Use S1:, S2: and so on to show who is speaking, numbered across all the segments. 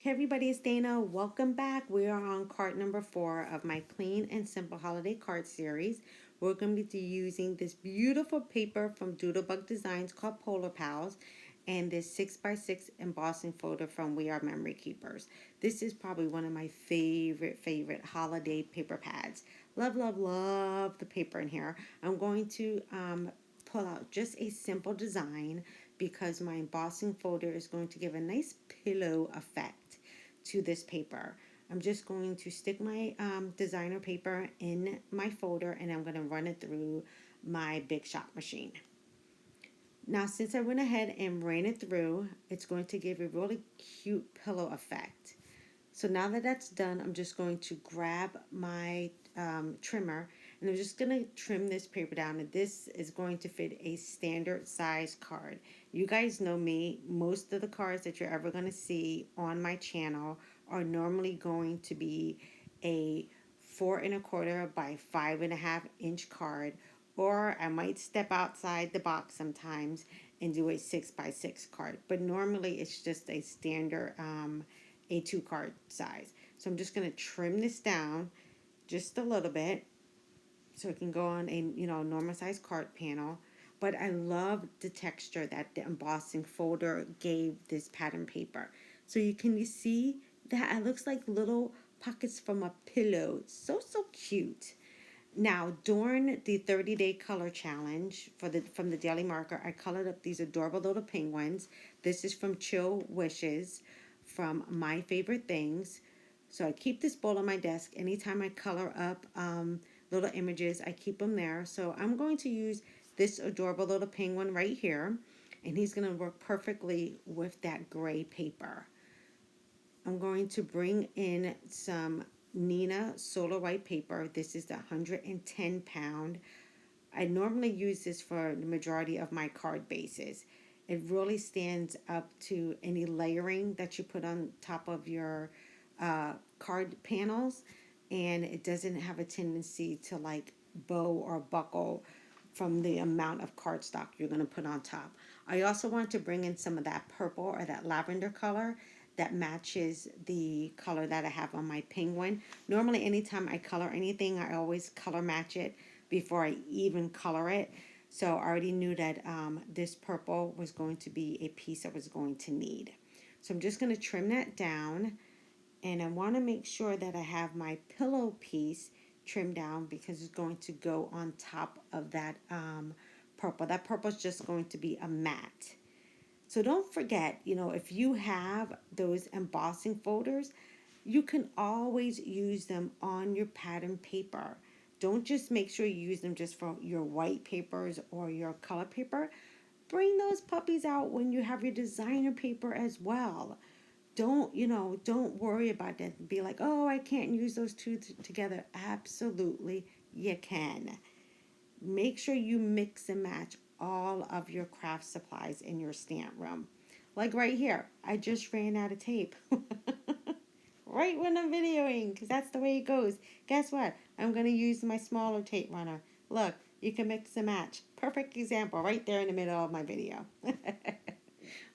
S1: Hey everybody, it's Dana. Welcome back. We are on card number 4 of my Clean and Simple Holiday Card Series. We're going to be using this beautiful paper from Doodlebug Designs called Polar Pals and this 6x6 embossing folder from We Are Memory Keepers. This is probably one of my favorite holiday paper pads. Love, love, love the paper in here. I'm going to pull out just a simple design because my embossing folder is going to give a nice pillow effect to this paper. I'm just going to stick my designer paper in my folder and I'm going to run it through my Big Shot machine. Now, since I went ahead and ran it through, it's going to give a really cute pillow effect. So now that that's done, I'm just going to grab my trimmer and I'm just going to trim this paper down. And this is going to fit a standard size card. You guys know me. Most of the cards that you're ever going to see on my channel are normally going to be a 4¼ by 5½ inch card, or I might step outside the box sometimes and do a 6x6 card. But normally it's just a standard A2 card size. So I'm just going to trim this down just a little bit so it can go on a normal size card panel. But I love the texture that the embossing folder gave this pattern paper. So you see that it looks like little pockets from a pillow. So cute. Now, during the 30-day color challenge from the Daily Marker, I colored up these adorable little penguins. This is from Chill Wishes from My Favorite Things. So I keep this bowl on my desk. Anytime I color up little images, I keep them there. So I'm going to use this adorable little penguin right here, and he's going to work perfectly with that gray paper. I'm going to bring in some Neenah Solar White paper. This is the 110 pound. I normally use this for the majority of my card bases. It really stands up to any layering that you put on top of your card panels, and it doesn't have a tendency to like bow or buckle from the amount of cardstock you're going to put on top. I also want to bring in some of that purple or that lavender color that matches the color that I have on my penguin. Normally, anytime I color anything, I always color match it before I even color it. So I already knew that this purple was going to be a piece I was going to need. So I'm just going to trim that down, and I want to make sure that I have my pillow piece trimmed down because it's going to go on top of that purple. That purple is just going to be a matte. So don't forget, if you have those embossing folders, you can always use them on your pattern paper. Don't just make sure you use them just for your white papers or your color paper. Bring those puppies out when you have your designer paper as well. Don't worry about that. Be like, oh, I can't use those two together. Absolutely, you can. Make sure you mix and match all of your craft supplies in your stamp room. Like right here, I just ran out of tape. Right when I'm videoing, because that's the way it goes. Guess what? I'm going to use my smaller tape runner. Look, you can mix and match. Perfect example right there in the middle of my video.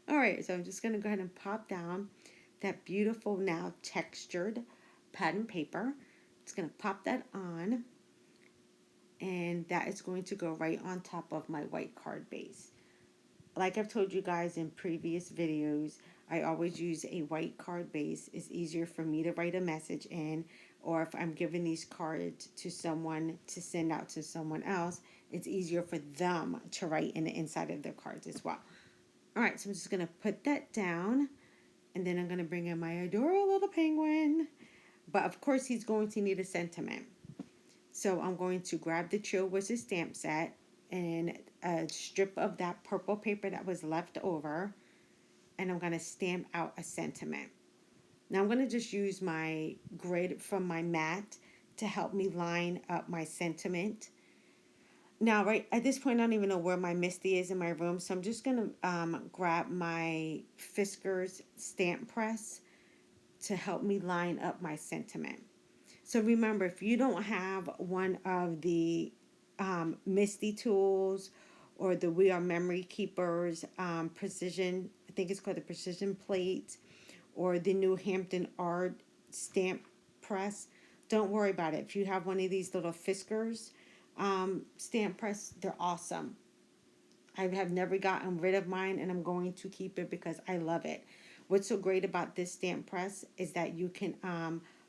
S1: All right, so I'm just going to go ahead and pop down that beautiful now textured pattern paper. It's going to pop that on, and that is going to go right on top of my white card base. Like I've told you guys in previous videos, I always use a white card base. It's easier for me to write a message in, or if I'm giving these cards to someone to send out to someone else, it's easier for them to write in the inside of their cards as well. All right, so I'm just going to put that down, and then I'm going to bring in my adorable little penguin. But of course, he's going to need a sentiment. So I'm going to grab the Chill Wishes stamp set and a strip of that purple paper that was left over, and I'm going to stamp out a sentiment. Now I'm going to just use my grid from my mat to help me line up my sentiment. Now, right at this point, I don't even know where my Misty is in my room, so I'm just going to grab my Fiskars stamp press to help me line up my sentiment. So remember, if you don't have one of the Misty tools or the We Are Memory Keepers precision, I think it's called the precision plate, or the New Hampton Art stamp press. Don't worry about it. If you have one of these little Fiskars stamp press, they're awesome. I have never gotten rid of mine, and I'm going to keep it because I love it. What's so great about this stamp press is that you can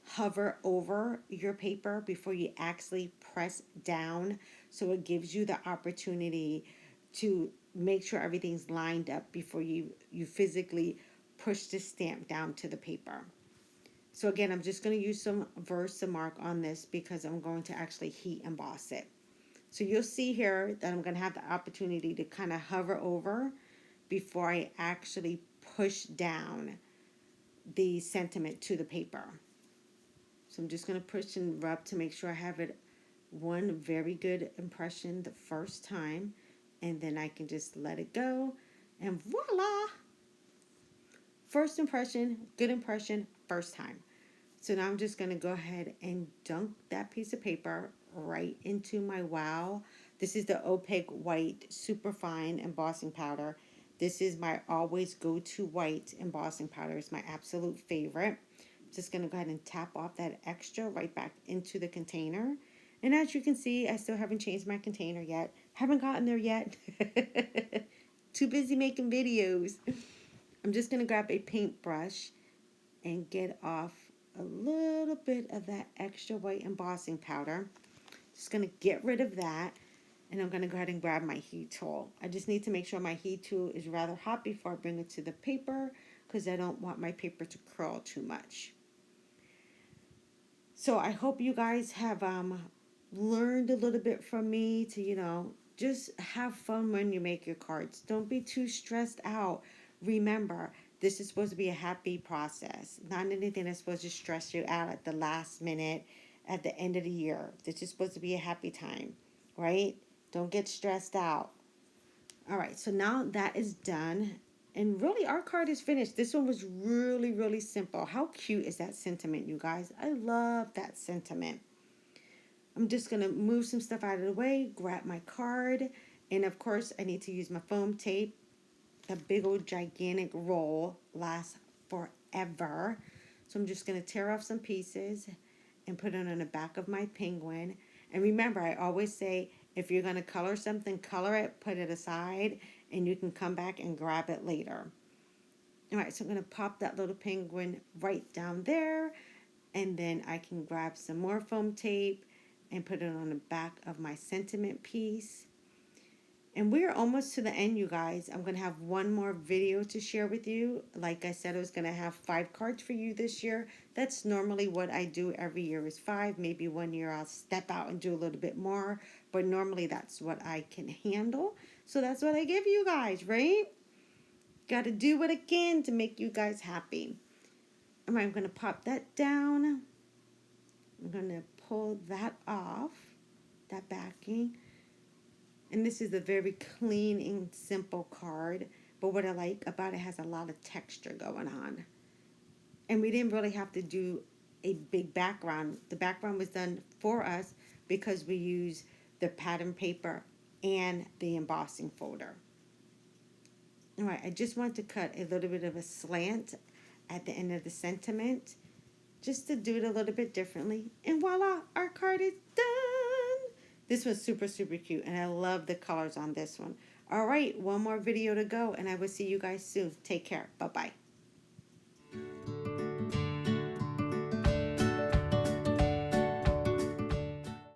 S1: hover over your paper before you actually press down. So it gives you the opportunity to make sure everything's lined up before you physically push the stamp down to the paper. So again, I'm just going to use some Versamark on this because I'm going to actually heat emboss it. So you'll see here that I'm going to have the opportunity to kind of hover over before I actually push down the sentiment to the paper. So I'm just going to push and rub to make sure I have it one very good impression the first time, and then I can just let it go, and voila! First impression, good impression, first time. So now I'm just going to go ahead and dunk that piece of paper right into my Wow. This is the opaque white super fine embossing powder. This is my always go-to white embossing powder. It's my absolute favorite. Just going to go ahead and tap off that extra right back into the container. And as you can see, I still haven't changed my container yet. Haven't gotten there yet. Too busy making videos. I'm just going to grab a paintbrush and get off a little bit of that extra white embossing powder. Just going to get rid of that, and I'm going to go ahead and grab my heat tool. I just need to make sure my heat tool is rather hot before I bring it to the paper because I don't want my paper to curl too much. So I hope you guys have learned a little bit from me to, just have fun when you make your cards. Don't be too stressed out. Remember, this is supposed to be a happy process, not anything that's supposed to stress you out at the last minute, at the end of the year. This is supposed to be a happy time, right? Don't get stressed out. All right, so now that is done. And really, our card is finished. This one was really, really simple. How cute is that sentiment, you guys? I love that sentiment. I'm just going to move some stuff out of the way, grab my card, and of course, I need to use my foam tape. A big old gigantic roll lasts forever. So I'm just going to tear off some pieces and put it on the back of my penguin. And remember, I always say, if you're going to color something, color it, put it aside, and you can come back and grab it later. All right, so I'm going to pop that little penguin right down there, and then I can grab some more foam tape and put it on the back of my sentiment piece. And we're almost to the end, you guys. I'm going to have one more video to share with you. Like I said, I was going to have 5 cards for you this year. That's normally what I do every year is 5. Maybe one year I'll step out and do a little bit more. But normally that's what I can handle. So that's what I give you guys, right? Got to do what I can to make you guys happy. All right, I'm going to pop that down. I'm going to pull that off, that backing. And this is a very clean and simple card. But what I like about it has a lot of texture going on. And we didn't really have to do a big background. The background was done for us because we use the pattern paper and the embossing folder. All right, I just want to cut a little bit of a slant at the end of the sentiment just to do it a little bit differently. And voila, our card is done. This was super, super cute, and I love the colors on this one. All right, one more video to go, and I will see you guys soon. Take care. Bye-bye.